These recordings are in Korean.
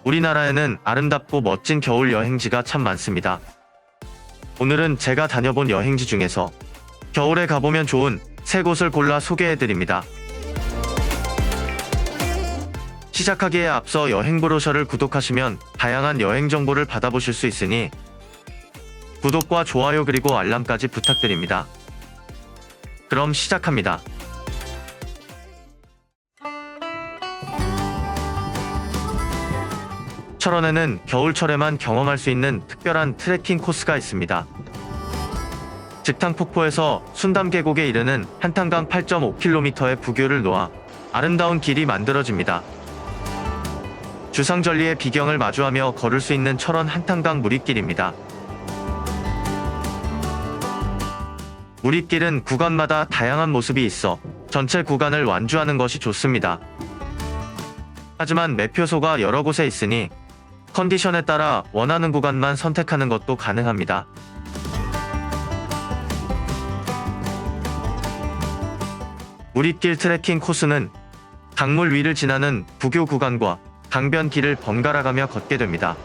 우리나라에는 아름답고 멋진 겨울 여행지가 참 많습니다. 오늘은 제가 다녀본 여행지 중에서 겨울에 가보면 좋은 3곳을 골라 소개해드립니다. 시작하기에 앞서 여행 브로셔를 구독하시면 다양한 여행 정보를 받아보실 수 있으니 구독과 좋아요 그리고 알람까지 부탁드립니다. 그럼 시작합니다. 철원에는 겨울철에만 경험할 수 있는 특별한 트레킹 코스가 있습니다. 직탕폭포에서 순담계곡에 이르는 한탄강 8.5km의 부교를 놓아 아름다운 길이 만들어집니다. 주상절리의 비경을 마주하며 걸을 수 있는 철원 한탄강 무리길입니다. 무리길은 구간마다 다양한 모습이 있어 전체 구간을 완주하는 것이 좋습니다. 하지만 매표소가 여러 곳에 있으니 컨디션에 따라 원하는 구간만 선택하는 것도 가능합니다. 무리길 트레킹 코스는 강물 위를 지나는 부교 구간과 강변길을 번갈아 가며 걷게 됩니다.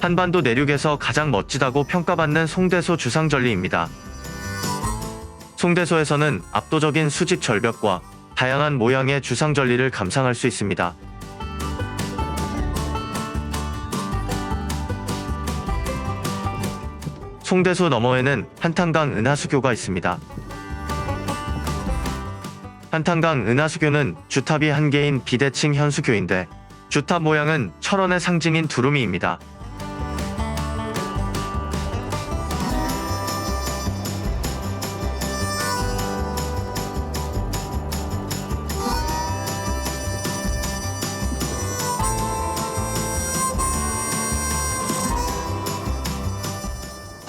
한반도 내륙에서 가장 멋지다고 평가받는 송대소 주상절리입니다. 송대소에서는 압도적인 수직 절벽과 다양한 모양의 주상절리를 감상할 수 있습니다. 송대소 너머에는 한탄강 은하수교가 있습니다. 한탄강 은하수교는 주탑이 한 개인 비대칭 현수교인데 주탑 모양은 철원의 상징인 두루미입니다.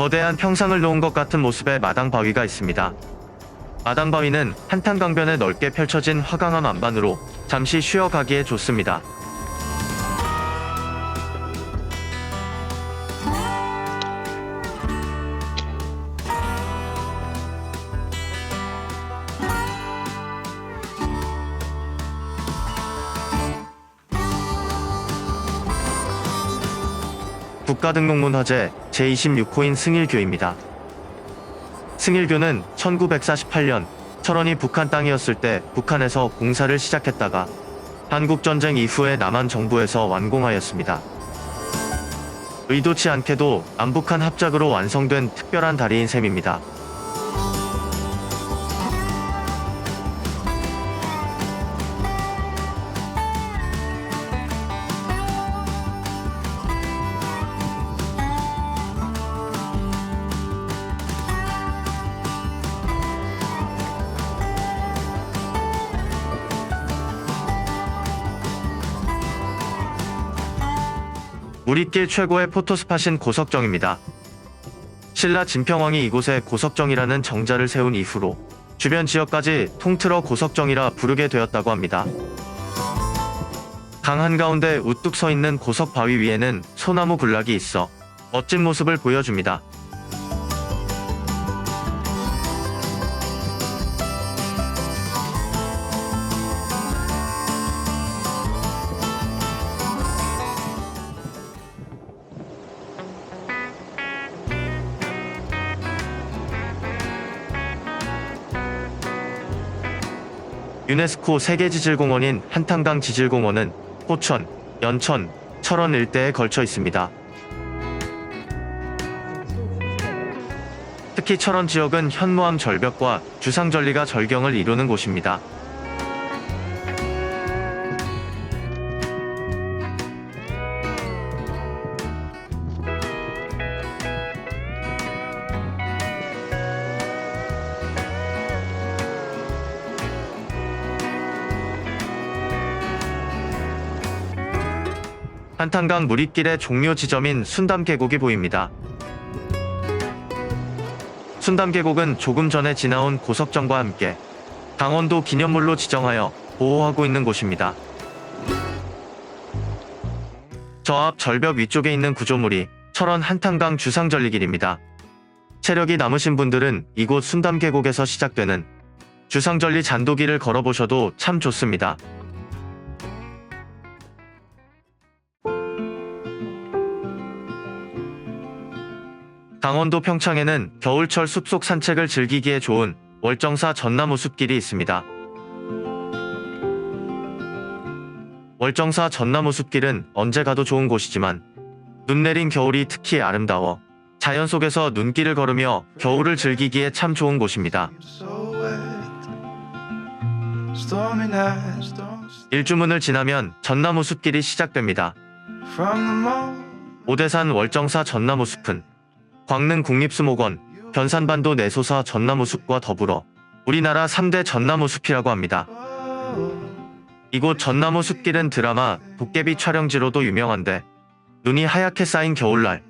거대한 평상을 놓은 것 같은 모습의 마당바위가 있습니다. 마당바위는 한탄강변에 넓게 펼쳐진 화강암 안반으로 잠시 쉬어가기에 좋습니다. 국가등록문화재 제26호인 승일교입니다. 승일교는 1948년 철원이 북한 땅이었을 때 북한에서 공사를 시작했다가 한국전쟁 이후에 남한 정부에서 완공하였습니다. 의도치 않게도 남북한 합작으로 완성된 특별한 다리인 셈입니다. 무리길 최고의 포토스팟인 고석정입니다. 신라 진평왕이 이곳에 고석정이라는 정자를 세운 이후로 주변 지역까지 통틀어 고석정이라 부르게 되었다고 합니다. 강 한가운데 우뚝 서 있는 고석 바위 위에는 소나무 군락이 있어 멋진 모습을 보여줍니다. 유네스코 세계지질공원인 한탄강 지질공원은 포천, 연천, 철원 일대에 걸쳐 있습니다. 특히 철원 지역은 현무암 절벽과 주상절리가 절경을 이루는 곳입니다. 한탄강 무리길의 종료 지점인 순담계곡이 보입니다. 순담계곡은 조금 전에 지나온 고석정과 함께 강원도 기념물로 지정하여 보호하고 있는 곳입니다. 저 앞 절벽 위쪽에 있는 구조물이 철원 한탄강 주상절리길입니다. 체력이 남으신 분들은 이곳 순담계곡에서 시작되는 주상절리 잔도길을 걸어보셔도 참 좋습니다. 강원도 평창에는 겨울철 숲속 산책을 즐기기에 좋은 월정사 전나무 숲길이 있습니다. 월정사 전나무 숲길은 언제 가도 좋은 곳이지만 눈 내린 겨울이 특히 아름다워 자연 속에서 눈길을 걸으며 겨울을 즐기기에 참 좋은 곳입니다. 일주문을 지나면 전나무 숲길이 시작됩니다. 오대산 월정사 전나무 숲은 광릉 국립수목원, 변산반도 내소사 전나무 숲과 더불어 우리나라 3대 전나무 숲이라고 합니다. 이곳 전나무 숲길은 드라마 도깨비 촬영지로도 유명한데 눈이 하얗게 쌓인 겨울날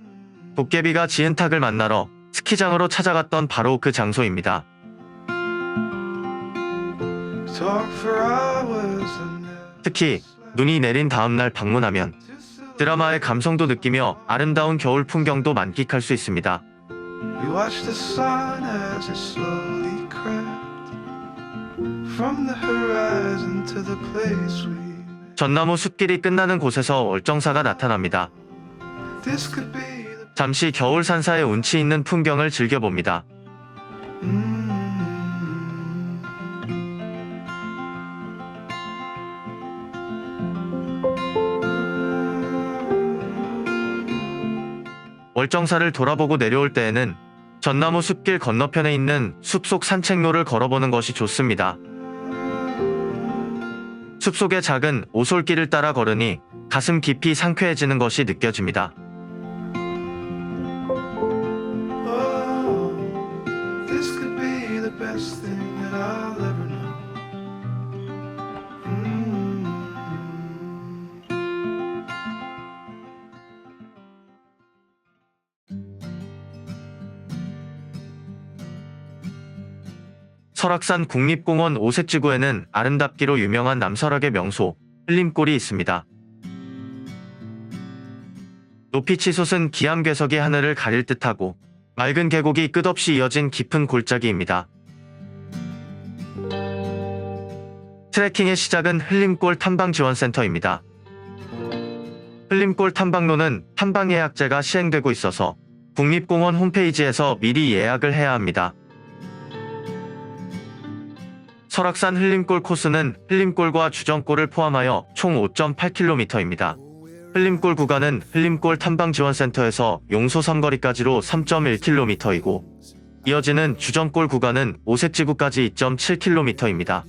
도깨비가 지은탁을 만나러 스키장으로 찾아갔던 바로 그 장소입니다. 특히 눈이 내린 다음날 방문하면 드라마의 감성도 느끼며 아름다운 겨울 풍경도 만끽할 수 있습니다. 전나무 숲길이 끝나는 곳에서 월정사가 나타납니다. 잠시 겨울 산사의 운치 있는 풍경을 즐겨봅니다. 월정사를 돌아보고 내려올 때에는 전나무 숲길 건너편에 있는 숲속 산책로를 걸어보는 것이 좋습니다. 숲속의 작은 오솔길을 따라 걸으니 가슴 깊이 상쾌해지는 것이 느껴집니다. 설악산 국립공원 오색지구에는 아름답기로 유명한 남설악의 명소 흘림골이 있습니다. 높이 치솟은 기암괴석이 하늘을 가릴 듯하고 맑은 계곡이 끝없이 이어진 깊은 골짜기입니다. 트레킹의 시작은 흘림골 탐방지원센터입니다. 흘림골 탐방로는 탐방 예약제가 시행되고 있어서 국립공원 홈페이지에서 미리 예약을 해야 합니다. 설악산 흘림골 코스는 흘림골과 주정골을 포함하여 총 5.8km입니다. 흘림골 구간은 흘림골 탐방지원센터에서 용소 삼거리까지로 3.1km이고 이어지는 주정골 구간은 오색지구까지 2.7km입니다.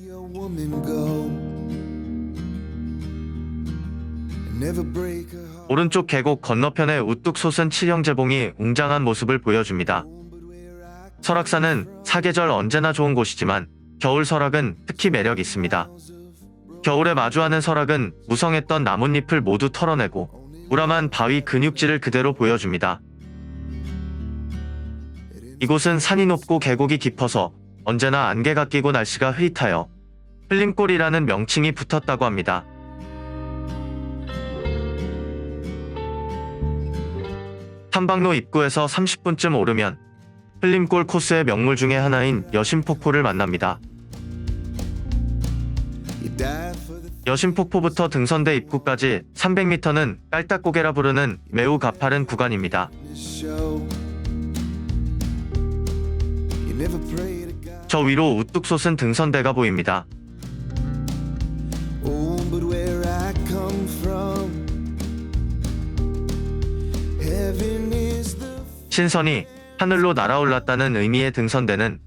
오른쪽 계곡 건너편에 우뚝 솟은 칠형제봉이 웅장한 모습을 보여줍니다. 설악산은 사계절 언제나 좋은 곳이지만 겨울 설악은 특히 매력이 있습니다. 겨울에 마주하는 설악은 무성했던 나뭇잎을 모두 털어내고 우람한 바위 근육질을 그대로 보여줍니다. 이곳은 산이 높고 계곡이 깊어서 언제나 안개가 끼고 날씨가 흐릿하여 흘림골이라는 명칭이 붙었다고 합니다. 탐방로 입구에서 30분쯤 오르면 흘림골 코스의 명물 중에 하나인 여심폭포를 만납니다. 여심폭포부터 등선대 입구까지 300m는 깔딱고개라 부르는 매우 가파른 구간입니다. 저 위로 우뚝 솟은 등선대가 보입니다. 신선이 하늘로 날아올랐다는 의미의 등선대는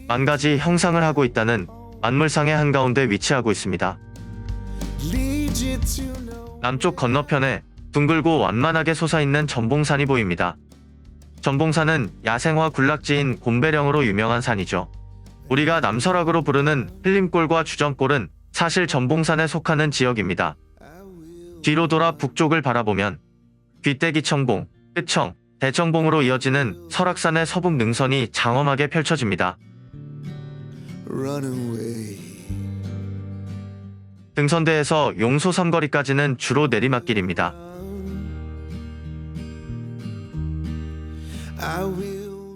10,000가지 형상을 하고 있다는 만물상의 한가운데 위치하고 있습니다. 남쪽 건너편에 둥글고 완만하게 솟아있는 전봉산이 보입니다. 전봉산은 야생화 군락지인 곰배령으로 유명한 산이죠. 우리가 남설악으로 부르는 흘림골과 주정골은 사실 전봉산에 속하는 지역입니다. 뒤로 돌아 북쪽을 바라보면 귀때기청봉, 끝청, 대청봉으로 이어지는 설악산의 서북 능선이 장엄하게 펼쳐집니다. 등선대에서 용소 삼거리까지는 주로 내리막길입니다.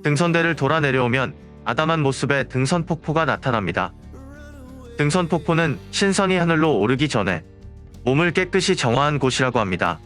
등선대를 돌아 내려오면 아담한 모습의 등선폭포가 나타납니다. 등선폭포는 신선이 하늘로 오르기 전에 몸을 깨끗이 정화한 곳이라고 합니다.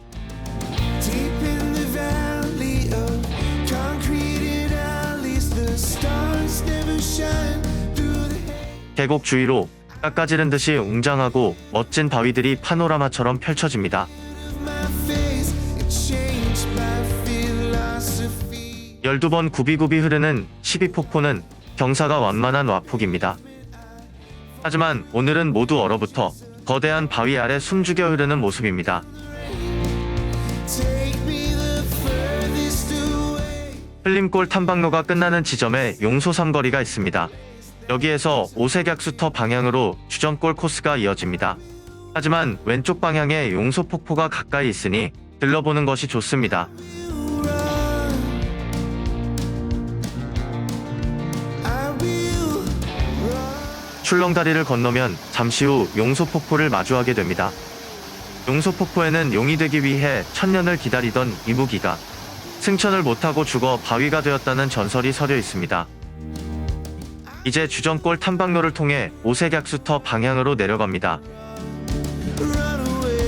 Deep in the valley of concreted alleys, the stars never shine through the haze. 계곡 주위로 깎아지른 듯이 웅장하고 멋진 바위들이 파노라마처럼 펼쳐집니다. Of my face, it changed my philosophy. 12번 굽이굽이 흐르는 12폭포는 경사가 완만한 와폭입니다. 하지만 오늘은 모두 얼어붙어 거대한 바위 아래 숨죽여 흐르는 모습입니다. Take me the furthest away. 흘림골 탐방로가 끝나는 지점에 용소 삼거리가 있습니다. 여기에서 오색약수터 방향으로 주전골 코스가 이어집니다. 하지만 왼쪽 방향에 용소 폭포가 가까이 있으니 들러보는 것이 좋습니다. I will run. 출렁다리를 건너면 잠시 후 용소 폭포를 마주하게 됩니다. 용소 폭포에는 용이 되기 위해 천년을 기다리던 이무기가 승천을 못하고 죽어 바위가 되었다는 전설이 서려 있습니다. 이제 주전골 탐방로를 통해 오색약수터 방향으로 내려갑니다. Run away.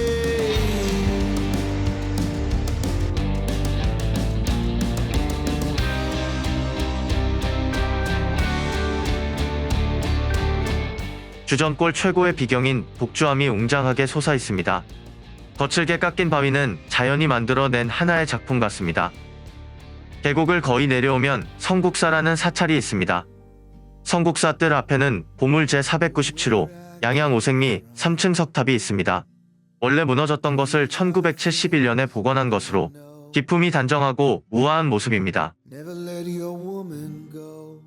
주전골 최고의 비경인 북주암이 웅장하게 솟아 있습니다. 거칠게 깎인 바위는 자연이 만들어낸 하나의 작품 같습니다. 계곡을 거의 내려오면 성국사라는 사찰이 있습니다. 성국사 뜰 앞에는 보물 제497호 양양 오색리 3층 석탑이 있습니다. 원래 무너졌던 것을 1971년에 복원한 것으로 기품이 단정하고 우아한 모습입니다. Never let your woman go.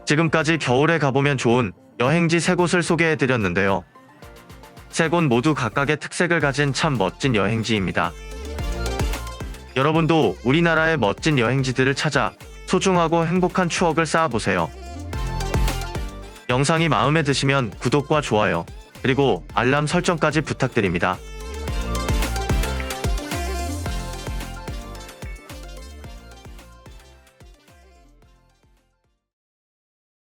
지금까지 겨울에 가보면 좋은 여행지 3곳을 소개해드렸는데요. 3곳 모두 각각의 특색을 가진 참 멋진 여행지입니다. 여러분도 우리나라의 멋진 여행지들을 찾아 소중하고 행복한 추억을 쌓아보세요. 영상이 마음에 드시면 구독과 좋아요, 그리고 알람 설정까지 부탁드립니다.